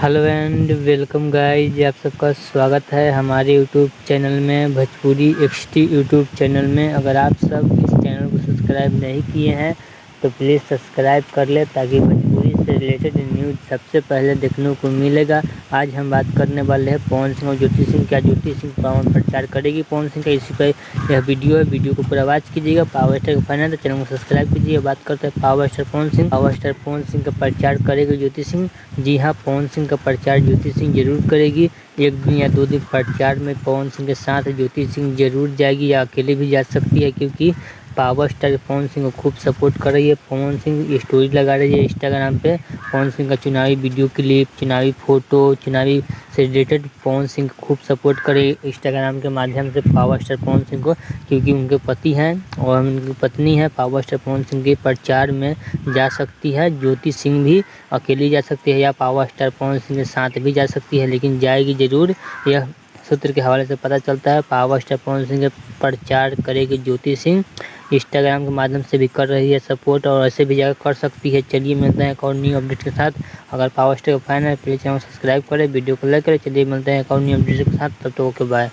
Hello and welcome guys, आप सबका स्वागत है हमारे यूट्यूब चैनल में, भोजपुरी XT यूट्यूब चैनल में। अगर आप सब इस चैनल को सब्सक्राइब नहीं किए हैं तो प्लीज़ सब्सक्राइब कर ले ताकि भोजपुरी से रिलेटेड न्यूज़ सबसे पहले देखने को मिलेगा। आज हम बात करने वाले हैं पवन सिंह और ज्योति सिंह। क्या ज्योति सिंह पावर प्रचार करेगी पवन सिंह का, इसी पर यह वीडियो है। वीडियो को पूरा वॉच कीजिएगा। पावर स्टार का फैन है तो चैनल को सब्सक्राइब कीजिए। बात करते हैं power star Pawan Singh. Power star Pawan Singh का प्रचार करेगी ज्योति सिंह। जी हाँ, पवन सिंह का प्रचार ज्योति सिंह जरूर करेगी। 1 दिन या 2 दिन प्रचार में पवन सिंह के साथ ज्योति सिंह जरूर जाएगी या अकेले भी जा सकती है, क्योंकि पावर स्टार पवन सिंह को खूब सपोर्ट कर रही है। पवन सिंह स्टोरी लगा रही है इंस्टाग्राम पे। पवन सिंह का चुनावी वीडियो क्लिप, चुनावी फोटो, चुनावी से रिलेटेड पवन सिंह को खूब सपोर्ट करे इंस्टाग्राम के माध्यम से पावर स्टार पवन सिंह को, क्योंकि उनके पति हैं और उनकी पत्नी है। पावर स्टार पवन सिंह के प्रचार में जा सकती है ज्योति सिंह भी, अकेली जा सकती है या पावर स्टार पवन सिंह के साथ भी जा सकती है, लेकिन जाएगी जरूर। यह सूत्र के हवाले से पता चलता है। पावर स्टार पवन सिंह के प्रचार करेगी ज्योति सिंह। इंस्टाग्राम के माध्यम से भी कर रही है सपोर्ट और ऐसे भी जाकर कर सकती है। चलिए मिलते हैं एक और न्यू अपडेट के साथ। अगर पावर स्टार का फैन है प्लीज़ चैनल को सब्सक्राइब करें, वीडियो को लाइक करें। चलिए मिलते हैं एक और न्यू अपडेट के साथ, तब तक ओके बाय।